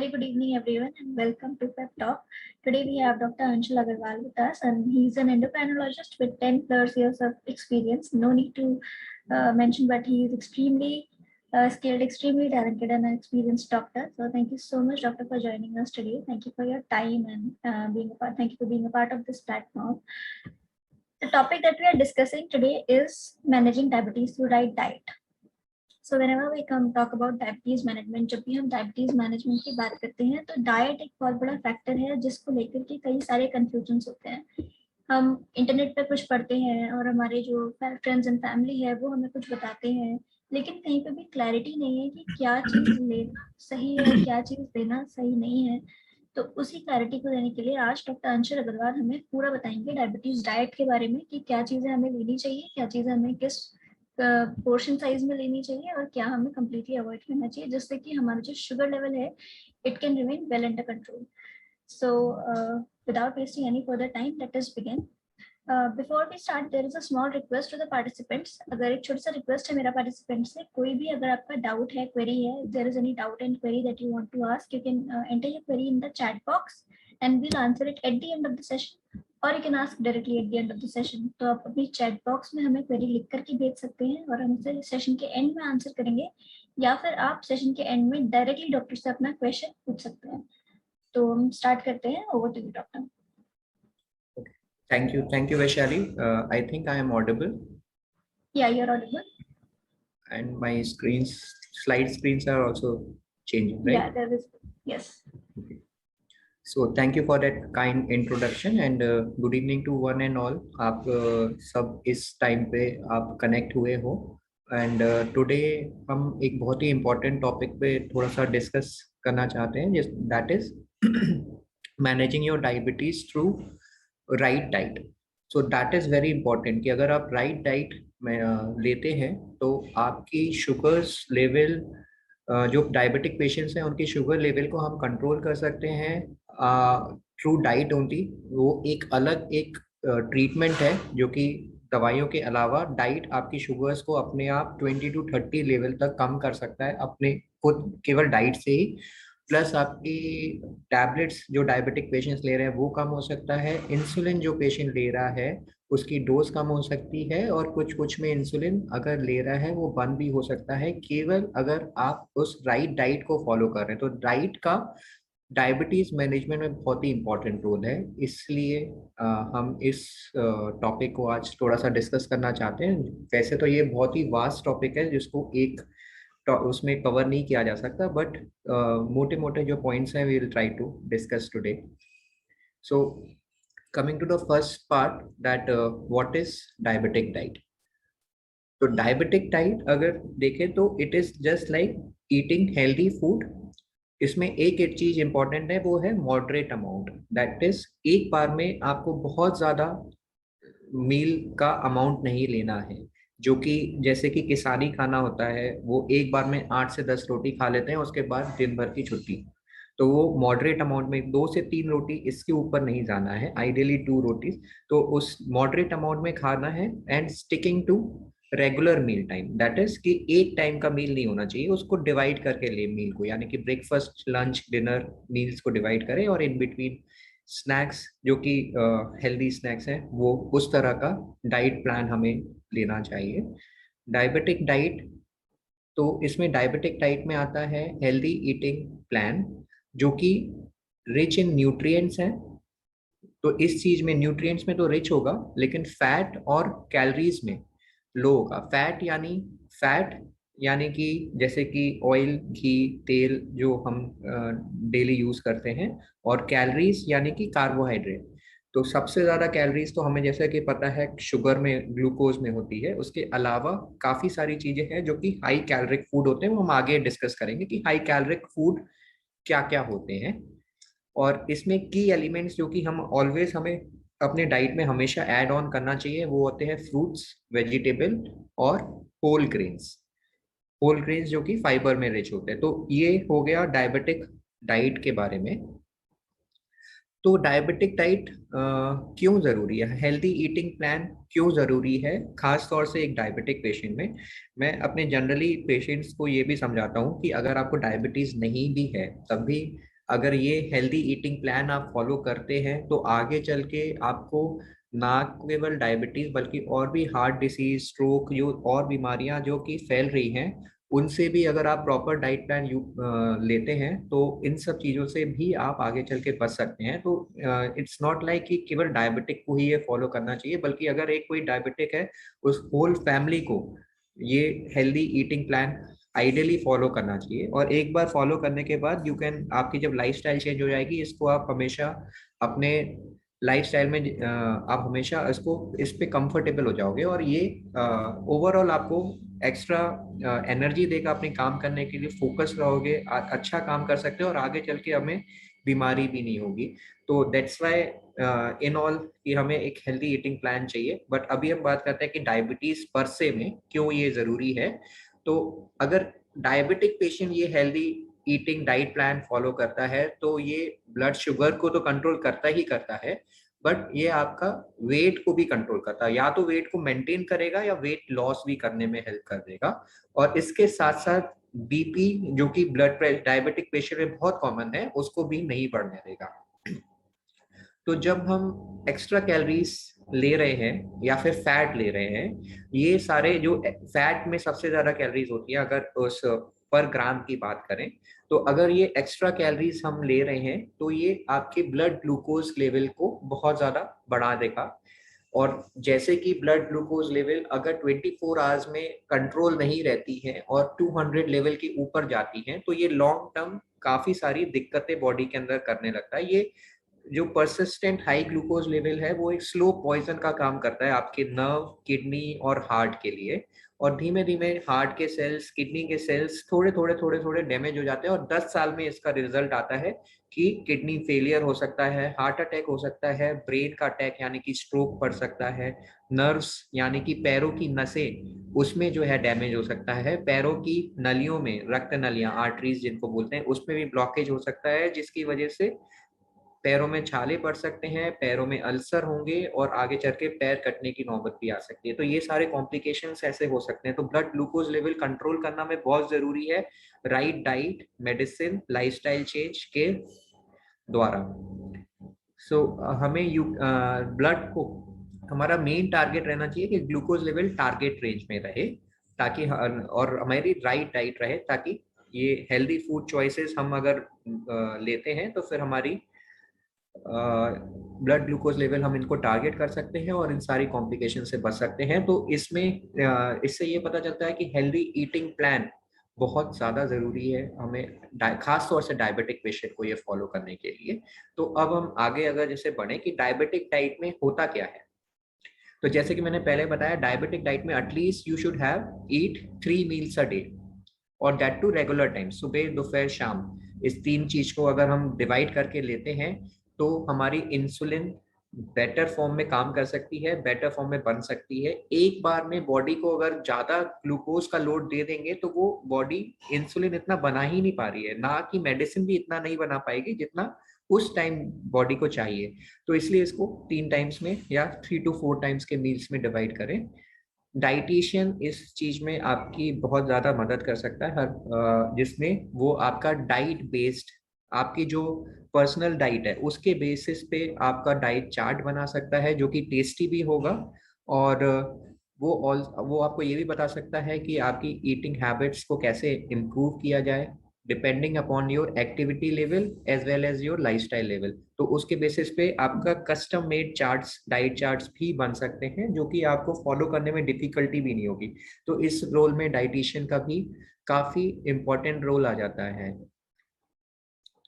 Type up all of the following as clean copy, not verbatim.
very good evening, everyone, and welcome to Pep Talk. Today we have Dr. Anshul Agarwal with us, and he's an endocrinologist with 10 plus years of experience. No need to mention, but he is extremely skilled, extremely talented, and an experienced doctor. So thank you so much, doctor, for joining us today. Thank you for your time and being a part. Thank you for being a part of this platform. The topic that we are discussing today is managing diabetes through right diet. So whenever we come talk about diabetes management, जब भी हम diabetes management की बात करते हैं तो diet एक बहुत बड़ा फैक्टर है जिसको लेकर के कई सारे कंफ्यूजन होते हैं। हम इंटरनेट पे कुछ पढ़ते हैं और हमारे जो फ्रेंड्स एंड फैमिली है वो हमें कुछ बताते हैं, लेकिन कहीं पे भी क्लैरिटी नहीं है कि क्या चीज लेना सही है, क्या चीज लेना सही नहीं है। तो उसी क्लैरिटी को देने के लिए आज डॉक्टर अंशुल अग्रवाल हमें पूरा बताएंगे डायबिटीज डाइट के बारे में कि क्या चीजें हमें लेनी चाहिए, क्या चीजें हमें किस पोर्शन साइज में लेनी चाहिए और क्या हमें completely अवॉइड करना चाहिए, जिससे कि हमारा जो शुगर लेवल है it can remain well under control. So without wasting any further time, let us begin. Before we start, there is a small request to the participants. अगर एक छोटा सा रिक्वेस्ट है मेरा पार्टिसिपेंट से, कोई भी अगर आपका डाउट है, क्वेरी है, there is any doubt and query that you want to ask, you can enter your query in the chat box and we'll answer it at the end of the session. और you can ask directly at the end of the session. तो आप अपनी chat box में हमें query लिख करके भेज सकते हैं और हम उसे सेशन के एंड में आंसर करेंगे, या फिर आप सेशन के एंड में डायरेक्टली डॉक्टर से अपना क्वेश्चन पूछ सकते हैं। तो हम स्टार्ट करते हैं। Over to you doctor. Thank you, Vaishali. I think I am audible. Yeah, you're audible. And my slide screens are also changing, right? Yeah, there is. Yes. Okay. So thank you for that kind introduction and good evening to one and all. आप सब इस time पे आप connect हुए हो and today हम एक बहुत ही important topic पे थोड़ा सा डिस्कस करना चाहते हैं, that is managing your diabetes through right diet. So that is very important कि अगर आप right diet में लेते हैं तो आपकी शुगर्स लेवल, जो डायबिटिक पेशेंट्स हैं उनकी शुगर लेवल को हम कंट्रोल कर सकते हैं थ्रू डाइट ओनली। वो एक अलग एक ट्रीटमेंट है जो कि दवाइयों के अलावा डाइट आपकी शुगर्स को अपने आप 20 to 30 लेवल तक कम कर सकता है अपने खुद केवल डाइट से ही। प्लस आपकी टैबलेट्स जो डायबिटिक पेशेंट्स ले रहे हैं वो कम हो सकता है, इंसुलिन जो पेशेंट ले रहा है उसकी डोज कम हो सकती है, और कुछ में इंसुलिन अगर ले रहा है वो बंद भी हो सकता है, केवल अगर आप उस राइट डाइट को फॉलो कर रहे हैं। तो डाइट का डायबिटीज मैनेजमेंट में बहुत ही इंपॉर्टेंट रोल है, इसलिए हम इस टॉपिक को आज थोड़ा सा डिस्कस करना चाहते हैं। वैसे तो ये बहुत ही वास्ट टॉपिक है जिसको एक उसमें कवर नहीं किया जा सकता, बट मोटे मोटे जो पॉइंट्स हैं we will try to discuss today. So coming to the first part, that what is diabetic diet. तो डायबिटिक डाइट अगर देखें तो it is just like eating healthy food. इसमें एक चीज इंपॉर्टेंट है, वो है मॉडरेट अमाउंट। दैट इज एक बार में आपको बहुत ज्यादा मील का अमाउंट नहीं लेना है, जो कि जैसे कि किसानी खाना होता है वो एक बार में 8 से 10 रोटी खा लेते हैं, उसके बाद दिन भर की छुट्टी। तो वो मॉडरेट अमाउंट में 2 से 3 रोटी, इसके ऊपर नहीं जाना है, आइडियली 2 रोटीज। तो उस मॉडरेट अमाउंट में खाना है and sticking to regular meal time. That is कि एक टाइम का मील नहीं होना चाहिए, उसको डिवाइड करके ले मील को, यानी कि ब्रेकफास्ट, लंच, डिनर मील्स को डिवाइड करें, और इन बिटवीन स्नैक्स जो कि हेल्दी स्नैक्स हैं, वो उस तरह का डाइट प्लान हमें लेना चाहिए। डायबिटिक डाइट, तो इसमें डायबिटिक डाइट में आता है हेल्दी ईटिंग प्लान जो कि रिच इन न्यूट्रिएंट्स है। तो इस चीज में न्यूट्रिएंट्स में तो रिच होगा, लेकिन फैट और कैलोरीज में लो होगा। फैट यानी कि जैसे कि ऑयल, घी, तेल जो हम डेली यूज करते हैं, और कैलोरीज यानी कि कार्बोहाइड्रेट। तो सबसे ज्यादा कैलोरीज तो हमें जैसे कि पता है शुगर में, ग्लूकोज में होती है। उसके अलावा काफी सारी चीजें हैं जो कि हाई कैलोरिक फूड होते हैं, वो हम आगे डिस्कस करेंगे कि हाई कैलोरिक फूड क्या क्या होते हैं। और इसमें की एलिमेंट्स जो कि हम ऑलवेज हमें अपने डाइट में हमेशा ऐड ऑन करना चाहिए, वो होते हैं फ्रूट्स, वेजिटेबल और होल ग्रेन्स जो कि फाइबर में रिच होते हैं। तो ये हो गया डायबिटिक डाइट के बारे में। तो डायबिटिक डाइट क्यों जरूरी है, हेल्दी ईटिंग प्लान क्यों जरूरी है, खास तौर से एक डायबिटिक पेशेंट में। मैं अपने जनरली पेशेंट्स को ये भी समझाता हूँ कि अगर आपको डायबिटीज नहीं भी है तब भी अगर ये हेल्दी ईटिंग प्लान आप फॉलो करते हैं तो आगे चल के आपको ना केवल डायबिटीज बल्कि और भी हार्ट डिसीज, स्ट्रोक, जो और बीमारियां जो कि फैल रही हैं, उनसे भी अगर आप प्रॉपर डाइट प्लान लेते हैं तो इन सब चीज़ों से भी आप आगे चल के बच सकते हैं। तो इट्स नॉट लाइक कि केवल डायबिटिक को ही ये फॉलो करना चाहिए, बल्कि अगर एक कोई डायबिटिक है उस होल फैमिली को ये healthy eating plan ideally follow करना चाहिए। और एक बार फॉलो करने के बाद यू कैन, आपकी जब लाइफस्टाइल चेंज हो जाएगी, इसको आप हमेशा अपने लाइफस्टाइल में आप हमेशा इसको इस पे कंफर्टेबल हो जाओगे, और ये ओवरऑल आपको एक्स्ट्रा एनर्जी देगा अपने काम करने के लिए, फोकस रहोगे, अच्छा काम कर सकते हो, और आगे चल के हमें बीमारी भी नहीं होगी। तो दैट्स वाई इन ऑल कि हमें एक हेल्दी ईटिंग प्लान चाहिए। बट अभी हम बात करते हैं कि डायबिटीज पर से में क्यों ये जरूरी है। तो अगर डायबिटिक पेशेंट ये healthy eating diet plan follow करता है तो ये ब्लड शुगर को तो कंट्रोल करता ही करता है, बट ये आपका वेट को भी कंट्रोल करता है। या तो वेट को मेंटेन करेगा या वेट लॉस भी करने में हेल्प कर देगा। और इसके साथ साथ बीपी, जो कि ब्लड प्रेशर डायबिटिक पेशेंट में बहुत कॉमन है, उसको भी नहीं बढ़ने देगा। तो जब हम एक्स्ट्रा कैलोरीज ले रहे हैं या फिर फैट ले रहे हैं, ये सारे जो फैट में सबसे ज्यादा कैलोरीज होती है अगर उस पर ग्राम की बात करें, तो अगर ये एक्स्ट्रा कैलोरीज हम ले रहे हैं तो ये आपके ब्लड ग्लूकोज लेवल को बहुत ज्यादा बढ़ा देगा। और जैसे कि ब्लड ग्लूकोज लेवल अगर 24 आवर्स में कंट्रोल नहीं रहती है और 200 लेवल के ऊपर जाती है, तो ये लॉन्ग टर्म काफी सारी दिक्कतें बॉडी के अंदर करने लगता है। ये जो परसिस्टेंट हाई ग्लूकोज लेवल है वो एक स्लो पॉइजन का काम करता है आपके नर्व, किडनी और हार्ट के लिए। और धीमे धीमे हार्ट के सेल्स, किडनी के सेल्स थोड़े थोड़े डैमेज हो जाते हैं, और 10 साल में इसका रिजल्ट आता है कि किडनी फेलियर हो सकता है, हार्ट अटैक हो सकता है, ब्रेन का अटैक यानी कि स्ट्रोक पड़ सकता है, नर्व्स यानी कि पैरों की नसें उसमें जो है डैमेज हो सकता है, पैरों की नलियों में, रक्त नलियां, आर्टरीज जिनको बोलते हैं, उसमें भी ब्लॉकेज हो सकता है, जिसकी वजह से पैरों में छाले पड़ सकते हैं, पैरों में अल्सर होंगे, और आगे चल के पैर कटने की नौबत भी आ सकती है। तो ये सारे कॉम्प्लिकेशंस ऐसे हो सकते हैं। तो ब्लड ग्लूकोज लेवल कंट्रोल करना में बहुत जरूरी है right diet, medicine, lifestyle change के द्वारा। सो हमें ब्लड को, हमारा मेन टारगेट रहना चाहिए कि ग्लूकोज लेवल टारगेट रेंज में रहे, ताकि और हमारी राइट डाइट रहे, ताकि ये हेल्दी फूड चॉइसेस हम अगर लेते हैं तो फिर हमारी ब्लड ग्लूकोज लेवल हम इनको टारगेट कर सकते हैं और इन सारी कॉम्प्लिकेशन से बच सकते हैं। तो इसमें इससे ये पता चलता है कि हेल्दी ईटिंग प्लान बहुत ज़्यादा ज़रूरी है हमें, खास तौर से डायबिटिक पेशेंट को ये फॉलो करने के लिए। तो अब हम आगे अगर जैसे बढ़े कि डायबिटिक डाइट में होता क्या है, तो जैसे कि मैंने पहले बताया, डायबिटिक डाइट में at least you should have eat 3 meals a day, और दैट टू रेगुलर टाइम, सुबह दोपहर शाम। इस 3 चीज को अगर हम डिवाइड करके लेते हैं तो हमारी इंसुलिन बेटर फॉर्म में काम कर सकती है, बेटर फॉर्म में बन सकती है। एक बार में बॉडी को अगर ज्यादा ग्लूकोज का लोड दे देंगे तो वो बॉडी इंसुलिन इतना बना ही नहीं पा रही है, ना कि मेडिसिन भी इतना नहीं बना पाएगी जितना उस टाइम बॉडी को चाहिए। तो इसलिए इसको 3 टाइम्स में या 3 to 4 टाइम्स के मील्स में डिवाइड करें। डाइटिशियन इस चीज में आपकी बहुत ज्यादा मदद कर सकता है, जिसमें वो आपका डाइट बेस्ड, आपकी जो पर्सनल डाइट है उसके बेसिस पे आपका डाइट चार्ट बना सकता है, जो कि टेस्टी भी होगा। और वो आपको ये भी बता सकता है कि आपकी ईटिंग हैबिट्स को कैसे इम्प्रूव किया जाए, depending upon your activity level as well as your lifestyle level. तो उसके बेसिस पे आपका custom made charts, diet charts भी बन सकते हैं, जो कि आपको फॉलो करने में डिफिकल्टी भी नहीं होगी। तो इस रोल में डाइटिशियन का भी काफी इंपॉर्टेंट रोल आ जाता है।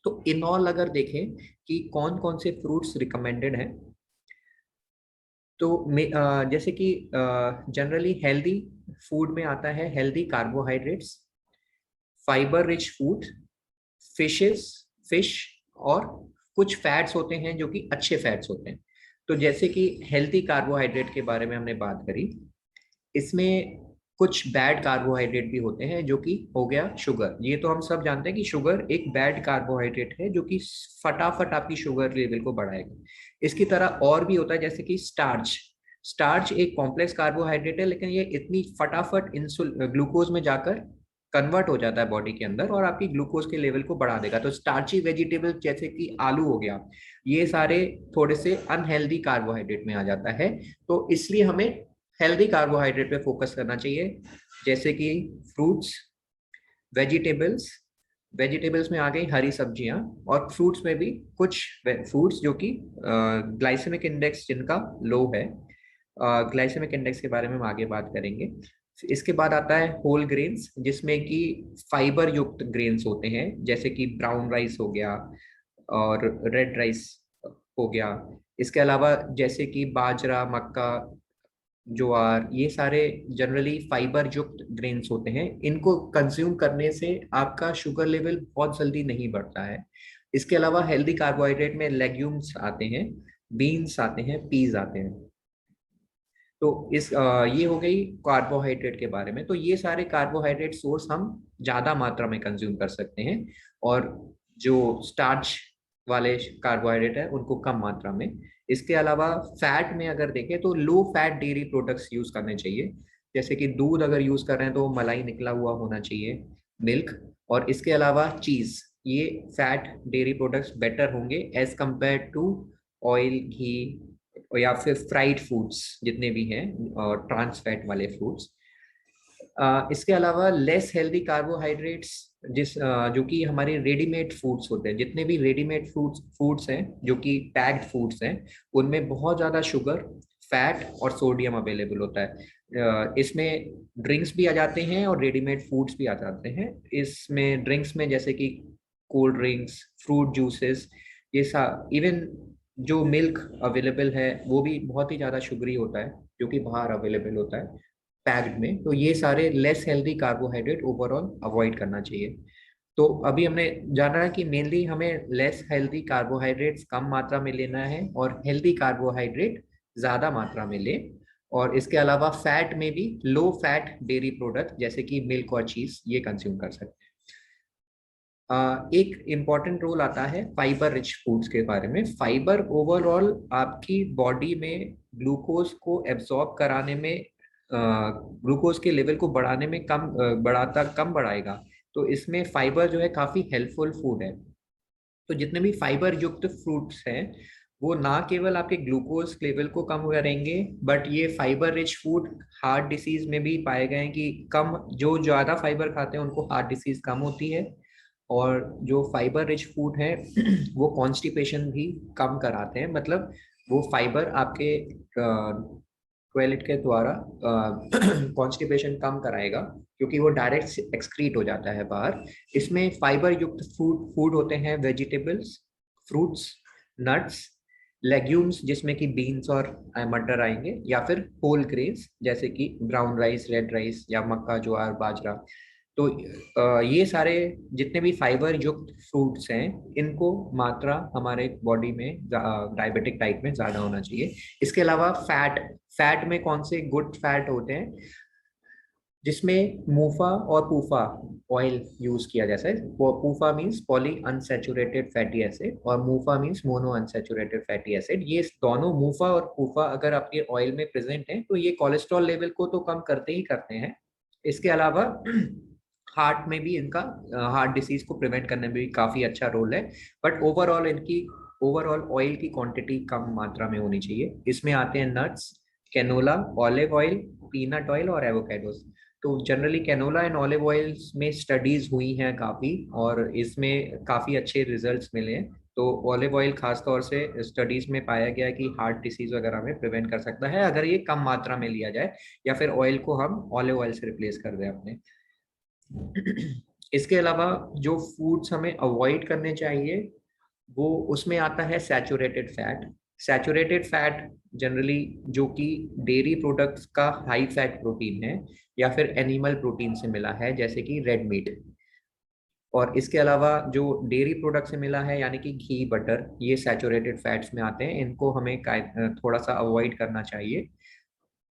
तो इन ऑल अगर देखें कि कौन कौन से फ्रूट्स रिकमेंडेड हैं, तो जैसे कि जनरली हेल्दी फूड में आता है healthy carbohydrates, fibre rich food, fishes, fish, और कुछ फैट्स होते हैं जो कि अच्छे फैट्स होते हैं। तो जैसे कि हेल्थी कार्बोहाइड्रेट के बारे में हमने बात करी, इसमें कुछ बैड कार्बोहाइड्रेट भी होते हैं, जो कि हो गया शुगर। ये तो हम सब जानते हैं कि शुगर एक बैड कार्बोहाइड्रेट है जो कि फटाफट आपकी शुगर लेवल को बढ़ाएगा। इसकी तरह और भी होता है जैसे कि स्टार्च। स्टार्च एक कॉम्प्लेक्स कार्बोहाइड्रेट है, लेकिन ये इतनी फटाफट इंसुल ग्लूकोज में जाकर कन्वर्ट हो जाता है बॉडी के अंदर और आपकी ग्लूकोज के लेवल को बढ़ा देगा। तो स्टार्ची वेजिटेबल जैसे कि आलू हो गया, ये सारे थोड़े से अनहेल्दी कार्बोहाइड्रेट में आ जाता है। तो इसलिए हमें हेल्दी कार्बोहाइड्रेट पे फोकस करना चाहिए, जैसे कि फ्रूट्स, वेजिटेबल्स। वेजिटेबल्स में आ गई हरी सब्जियां, और फ्रूट्स में भी कुछ फ्रूट्स जो कि ग्लाइसेमिक इंडेक्स जिनका लो है। ग्लाइसेमिक इंडेक्स के बारे में हम आगे बात करेंगे। इसके बाद आता है होल ग्रेन्स, जिसमें कि फाइबर युक्त ग्रेन्स होते हैं, जैसे कि ब्राउन राइस हो गया और रेड राइस हो गया। इसके अलावा जैसे कि बाजरा, मक्का, ज्वार, ये सारे जनरली फाइबर युक्त ग्रेन्स होते हैं। इनको कंज्यूम करने से आपका शुगर लेवल बहुत जल्दी नहीं बढ़ता है। इसके अलावा हेल्दी कार्बोहाइड्रेट में लेग्यूम्स आते हैं, बीन्स आते हैं, पीज आते हैं। तो ये हो गई कार्बोहाइड्रेट के बारे में। तो ये सारे कार्बोहाइड्रेट सोर्स हम ज्यादा मात्रा में कंज्यूम कर सकते हैं, और जो स्टार्च वाले कार्बोहाइड्रेट है उनको कम मात्रा में। इसके अलावा फैट में अगर देखें तो low fat dairy products use करने चाहिए, जैसे कि दूध अगर यूज कर रहे हैं तो मलाई निकला हुआ होना चाहिए, मिल्क। और इसके अलावा चीज, ये फैट डेयरी प्रोडक्ट्स बेटर होंगे एज कंपेयर टू ऑयल, घी, या फिर फ्राइड फूड्स जितने भी हैं, और ट्रांस फैट वाले फूड्स। इसके अलावा लेस हेल्दी कार्बोहाइड्रेट्स, जो कि हमारे रेडीमेड फूड्स होते हैं, जितने भी रेडीमेड फूड्स फूड्स हैं जो कि पैक्ड फूड्स हैं, उनमें बहुत ज़्यादा शुगर, फैट और सोडियम अवेलेबल होता है। इसमें ड्रिंक्स भी आ जाते हैं और रेडीमेड फूड्स भी आ जाते हैं। इसमें ड्रिंक्स में जैसे कि कोल्ड ड्रिंक्स, फ्रूट जूसेस, ये सा इवन जो मिल्क अवेलेबल है वो भी बहुत ही ज़्यादा शुगरी होता है, जो कि बाहर अवेलेबल होता है पैक्ड में। तो ये सारे less healthy carbohydrate overall avoid करना चाहिए। तो अभी हमने जाना है कि मेनली हमें लेस हेल्दी कार्बोहाइड्रेट्स कम मात्रा में लेना है, और हेल्दी कार्बोहाइड्रेट ज्यादा मात्रा में ले। और इसके अलावा फैट में भी लो फैट डेयरी प्रोडक्ट जैसे कि मिल्क और चीज ये कंज्यूम कर सकते हैं। एक इम्पॉर्टेंट रोल आता है फाइबर रिच फूड्स के बारे में। फाइबर ओवरऑल आपकी बॉडी में ग्लूकोज को एब्जॉर्ब कराने में, ग्लूकोज के लेवल को बढ़ाने में कम बढ़ाएगा। तो इसमें फाइबर जो है काफी हेल्पफुल फूड है। तो जितने भी फाइबर युक्त फ्रूट्स हैं वो ना केवल आपके ग्लूकोज लेवल को कम करेंगे, बट ये fibre rich food heart disease में भी पाए गए हैं कि कम, जो ज्यादा फाइबर खाते हैं उनको हार्ट डिसीज कम होती है। और जो फाइबर रिच फूड है वो कॉन्स्टिपेशन भी कम कराते हैं। मतलब वो फाइबर आपके टॉयलेट के द्वारा कॉन्स्टिपेशन कम कराएगा, क्योंकि वो डायरेक्ट एक्सक्रीट हो जाता है बाहर। इसमें फाइबर युक्त फूड होते हैं वेजिटेबल्स, फ्रूट्स, नट्स, लेग्यूम्स जिसमें कि बीन्स और मटर आएंगे, या फिर होल ग्रेन्स जैसे कि ब्राउन राइस, रेड राइस, या मक्का, ज्वार, बाजरा। तो ये सारे जितने भी फाइबर युक्त फ्रूट्स हैं, इनको मात्रा हमारे बॉडी में डायबिटिक टाइप में ज्यादा होना चाहिए। इसके अलावा फैट, फैट में कौन से गुड फैट होते हैं, जिसमें मूफा और पूफा ऑयल यूज किया जाता है। PUFA means poly unsaturated fatty acid, और MUFA means mono unsaturated fatty acid. ये दोनों मूफा और पूफा अगर आपके ऑयल में प्रेजेंट है तो ये कोलेस्ट्रॉल लेवल को तो कम करते ही करते हैं। इसके अलावा हार्ट में भी इनका, हार्ट डिसीज को प्रिवेंट करने में भी काफी अच्छा रोल है। बट ओवरऑल ऑयल की क्वांटिटी कम मात्रा में होनी चाहिए। इसमें आते हैं nuts, canola, olive oil, peanut oil और एवोकाडोस। तो generally canola and olive oils में स्टडीज हुई हैं काफी, और इसमें काफी अच्छे रिजल्ट्स मिले हैं। तो ऑलिव ऑयल खास तौर से स्टडीज में पाया गया कि हार्ट डिसीज वगैरह में प्रिवेंट कर सकता है अगर ये कम मात्रा में लिया जाए, या फिर ऑयल को हम ऑलिव ऑयल से रिप्लेस कर दें अपने। इसके अलावा जो फूड्स हमें अवॉइड करने चाहिए वो, उसमें आता है saturated fat. Saturated fat generally जो कि डेयरी प्रोडक्ट्स का हाई फैट प्रोटीन है, या फिर एनिमल प्रोटीन से मिला है जैसे कि रेड मीट। और इसके अलावा जो डेयरी प्रोडक्ट से मिला है यानी कि घी, बटर, ये सैचुरेटेड फैट्स में आते हैं। इनको हमें थोड़ा सा अवॉइड करना चाहिए।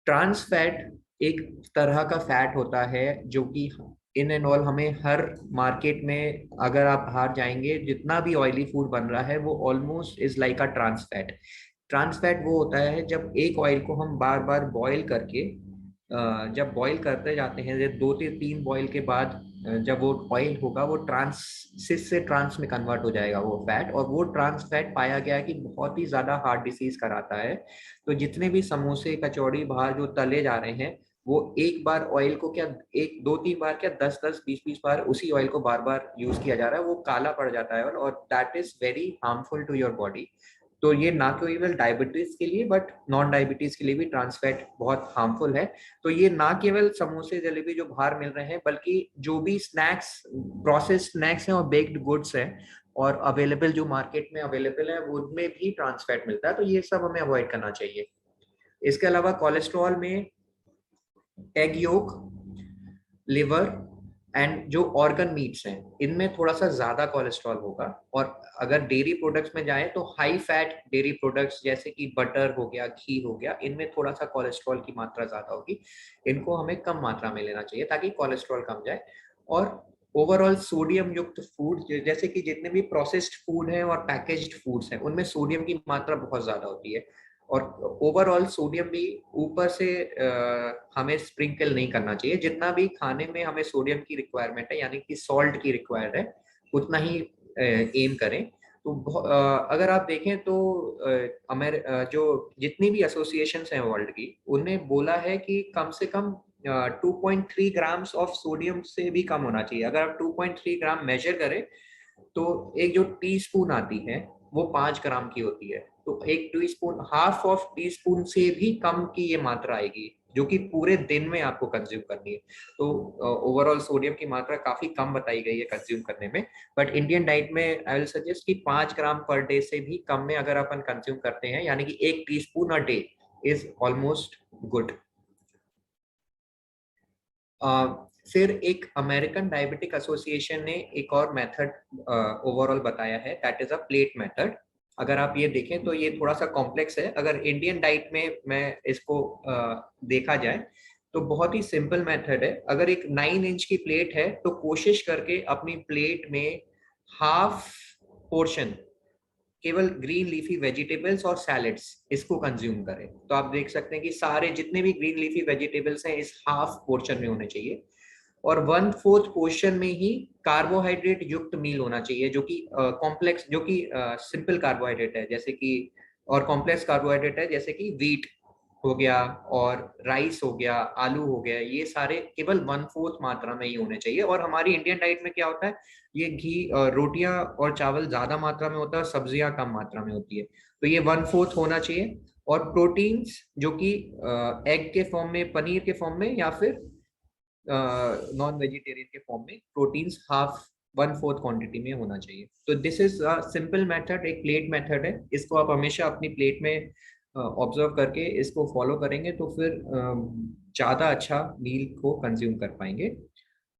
ट्रांस फैट एक तरह का फैट होता है जो कि इन एंड ऑल हमें हर मार्केट में, अगर आप बाहर जाएंगे, जितना भी ऑयली फूड बन रहा है वो almost is like a trans fat. Trans fat वो होता है जब एक ऑयल को हम बार बार बॉईल करके, जब बॉईल करते जाते हैं, जब 2 से 3 बॉईल के बाद जब वो ऑयल होगा वो सिस से ट्रांस में कन्वर्ट हो जाएगा वो फैट, और वो ट्रांस फैट पाया गया कि बहुत ही ज्यादा हार्ट डिसीज कराता है। तो जितने भी समोसे कचौड़ी बाहर जो तले जा रहे हैं, वो एक बार ऑयल को क्या, एक दो तीन बार क्या, 10 10 20 20 बार उसी ऑयल को बार बार यूज किया जा रहा है, वो काला पड़ जाता है और that is very harmful to your body. तो ये ना केवल डायबिटीज के लिए बट नॉन डायबिटीज के लिए भी ट्रांस फैट बहुत हार्मफुल है। तो ये ना केवल समोसे जलेबी जो बाहर मिल रहे हैं, बल्कि जो भी स्नैक्स, प्रोसेस स्नैक्स हैं और बेक्ड गुड्स हैं और अवेलेबल जो मार्केट में अवेलेबल है, उनमें भी ट्रांस फैट मिलता है। तो ये सब हमें अवॉइड करना चाहिए। इसके अलावा कोलेस्ट्रॉल में एग योक, लिवर एंड जो ऑर्गन मीट्स हैं, इनमें थोड़ा सा ज्यादा कोलेस्ट्रॉल होगा। और अगर डेयरी प्रोडक्ट्स में जाएं तो हाई फैट डेयरी प्रोडक्ट्स जैसे कि बटर हो गया, घी हो गया, इनमें थोड़ा सा कोलेस्ट्रॉल की मात्रा ज्यादा होगी। इनको हमें कम मात्रा में लेना चाहिए ताकि कोलेस्ट्रॉल कम जाए। और ओवरऑल सोडियम युक्त फूड, जैसे कि जितने भी प्रोसेस्ड फूड हैं और पैकेज्ड फूड्स हैं, उनमें सोडियम की मात्रा बहुत ज्यादा होती है। और ओवरऑल सोडियम भी ऊपर से हमें स्प्रिंकल नहीं करना चाहिए। जितना भी खाने में हमें सोडियम की रिक्वायरमेंट है, यानी कि सॉल्ट की रिक्वायर्ड है, उतना ही एम करें। तो अगर आप देखें तो जो जितनी भी एसोसिएशंस हैं वर्ल्ड की, उन्हें बोला है कि कम से कम 2.3 ग्राम्स ऑफ सोडियम से भी कम होना चाहिए। अगर आप 2.3 ग्राम मेजर करें तो एक जो टी स्पून आती है वो 5 ग्राम की होती है। तो एक tea spoon, half of tea spoon से भी कम की ये मात्रा आएगी, जो कि पूरे दिन में आपको कंज्यूम करनी है। तो ओवरऑल सोडियम की मात्रा काफी कम बताई गई है कंज्यूम करने में। बट इंडियन डाइट में आई विल सजेस्ट कि 5 ग्राम पर डे से भी कम में अगर अपन कंज्यूम करते हैं, यानी कि एक tea spoon a day is almost good. फिर एक अमेरिकन डायबिटिक एसोसिएशन ने एक और मेथड ओवरऑल बताया है, that is a plate method. अगर आप ये देखें तो ये थोड़ा सा कॉम्प्लेक्स है। अगर इंडियन डाइट में मैं इसको देखा जाए तो बहुत ही सिंपल मेथड है। अगर एक 9 इंच की प्लेट है तो कोशिश करके अपनी प्लेट में हाफ पोर्शन केवल ग्रीन लीफी वेजिटेबल्स और सैलेड्स इसको कंज्यूम करें। तो आप देख सकते हैं कि सारे जितने भी ग्रीन लीफी वेजिटेबल्स हैं इस हाफ पोर्शन में होने चाहिए। और 1/4 पोर्शन में ही कार्बोहाइड्रेट युक्त मील होना चाहिए, जो कि कॉम्प्लेक्स, जो कि सिंपल कार्बोहाइड्रेट है जैसे कि, और कॉम्प्लेक्स कार्बोहाइड्रेट है जैसे कि व्हीट हो गया और राइस हो गया, आलू हो गया, ये सारे केवल 1/4 मात्रा में ही होने चाहिए। और हमारी इंडियन डाइट में क्या होता है, ये घी, रोटियां और चावल ज्यादा मात्रा में होता है, सब्जियां कम मात्रा में होती है। तो ये 1/4 होना चाहिए। और प्रोटीन्स जो कि एग के फॉर्म में, पनीर के फॉर्म में, या फिर नॉन वेजिटेरियन के फॉर्म में, प्रोटीन्स हाफ 1/4 क्वांटिटी में होना चाहिए। तो दिस इज सिंपल मेथड, एक प्लेट मेथड है। इसको आप हमेशा अपनी प्लेट में ऑब्जर्व करके इसको फॉलो करेंगे तो फिर ज़्यादा अच्छा मील को कंज्यूम कर पाएंगे।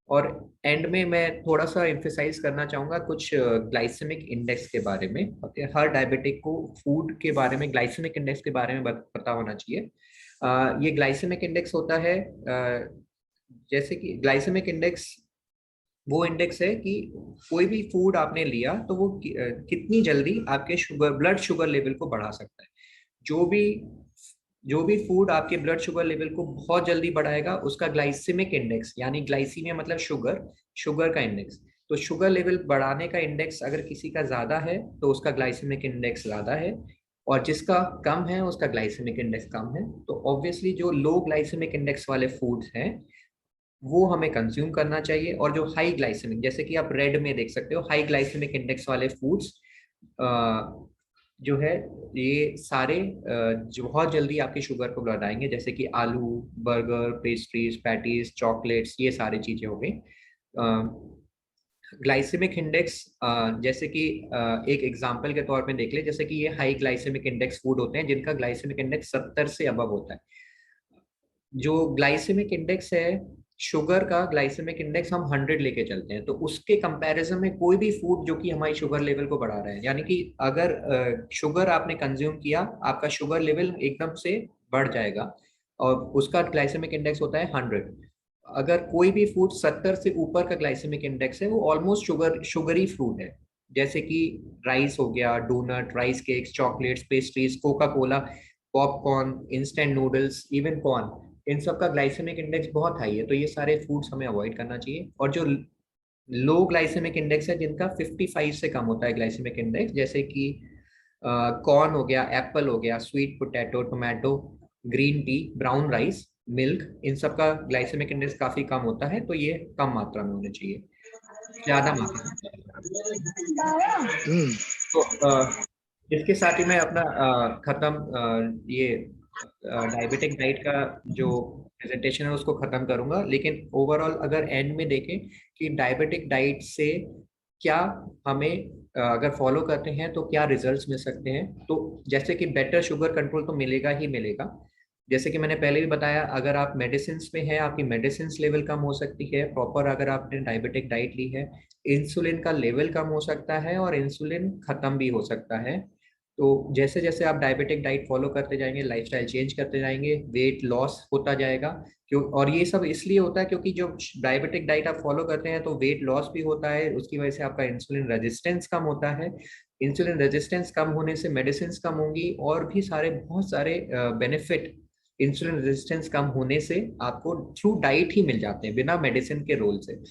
और एंड में मैं थोड़ा सा एम्फेसाइज करना चाहूँगा कुछ ग्लाइसेमिक इंडेक्स के बारे में। हर डायबिटिक को फूड के बारे में, ग्लाइसेमिक इंडेक्स के बारे में पता होना चाहिए। ये ग्लाइसेमिक इंडेक्स होता है, जैसे कि ग्लाइसेमिक इंडेक्स वो इंडेक्स है कि कोई भी फूड आपने लिया तो वो कितनी जल्दी आपके ब्लड शुगर लेवल को बढ़ा सकता है। जो भी जो भी फूड आपके ब्लड शुगर लेवल को बहुत जल्दी बढ़ाएगा उसका ग्लाइसेमिक इंडेक्स, यानी ग्लाइसीमिया मतलब शुगर, शुगर का इंडेक्स। तो शुगर लेवल बढ़ाने का इंडेक्स अगर किसी का ज्यादा है तो उसका ग्लाइसेमिक इंडेक्स ज्यादा है, और जिसका कम है उसका ग्लाइसेमिक इंडेक्स कम है। तो ऑब्वियसली जो लो ग्लाइसेमिक इंडेक्स वाले फूड्स हैं वो हमें कंज्यूम करना चाहिए। और जो हाई ग्लाइसेमिक, जैसे कि आप रेड में देख सकते हो, हाई ग्लाइसेमिक इंडेक्स वाले फूड्स जो है, ये सारे जो बहुत जल्दी आपकी शुगर को बढ़ाएंगे, जैसे कि आलू, बर्गर, पेस्ट्रीज, पैटीज, चॉकलेट्स, ये सारी चीजें हो गई। ग्लाइसेमिक इंडेक्स, जैसे कि एक एग्जांपल के तौर पे देख ले, जैसे कि ये हाई ग्लाइसेमिक इंडेक्स फूड होते हैं जिनका ग्लाइसेमिक इंडेक्स 70 से अबव होता है। जो ग्लाइसेमिक इंडेक्स है शुगर का, ग्लाइसेमिक इंडेक्स हम 100 लेके चलते हैं, तो उसके कंपैरिजन में कोई भी फूड जो कि हमारी शुगर लेवल को बढ़ा रहा है, यानी कि अगर शुगर आपने कंज्यूम किया, आपका शुगर लेवल एकदम से बढ़ जाएगा और उसका ग्लाइसेमिक इंडेक्स होता है 100। अगर कोई भी फूड 70 से ऊपर का ग्लाइसेमिक इंडेक्स है वो ऑलमोस्ट शुगरी फूड है, जैसे कि राइस हो गया, donut, rice cakes, chocolates, pastries, Coca Cola, popcorn, instant noodles, even corn, इन सब का ग्लाइसेमिक इंडेक्स बहुत हाई है। तो ये सारे फूड्स हमें अवॉइड करना चाहिए। और जो लो ग्लाइसेमिक इंडेक्स है जिनका 55 से कम होता है ग्लाइसेमिक इंडेक्स, जैसे कि कॉर्न हो गया, एप्पल हो गया, sweet potato, tomato, green tea, brown rice, milk, इन सब का ग्लाइसेमिक इंडेक्स काफी कम होता है, तो ये कम मात्रा में होने चाहिए, ज्यादा मात्रा में। तो इसके साथ ही मैं अपना ये डायबिटिक डाइट का जो प्रेजेंटेशन है उसको खत्म करूंगा, लेकिन ओवरऑल अगर एंड में देखें कि डायबिटिक डाइट से क्या हमें अगर फॉलो करते हैं तो क्या रिजल्ट्स मिल सकते हैं, तो जैसे कि बेटर शुगर कंट्रोल तो मिलेगा ही मिलेगा। जैसे कि मैंने पहले भी बताया, अगर आप मेडिसिन में है, आपकी मेडिसिन लेवल कम हो सकती है प्रॉपर अगर आपने डायबिटिक डाइट ली है, इंसुलिन का लेवल कम हो सकता है और इंसुलिन खत्म भी हो सकता है। तो जैसे जैसे आप डायबिटिक डाइट फॉलो करते जाएंगे, लाइफस्टाइल चेंज करते जाएंगे, वेट लॉस होता जाएगा। क्यों, और ये सब इसलिए होता है क्योंकि जो डायबिटिक डाइट आप फॉलो करते हैं तो वेट लॉस भी होता है, उसकी वजह से आपका इंसुलिन रेजिस्टेंस कम होता है। इंसुलिन रेजिस्टेंस कम होने से मेडिसिन कम होंगी और भी सारे बहुत सारे बेनिफिट इंसुलिन रेजिस्टेंस कम होने से आपको थ्रू डाइट ही मिल जाते हैं, बिना मेडिसिन के रोल से।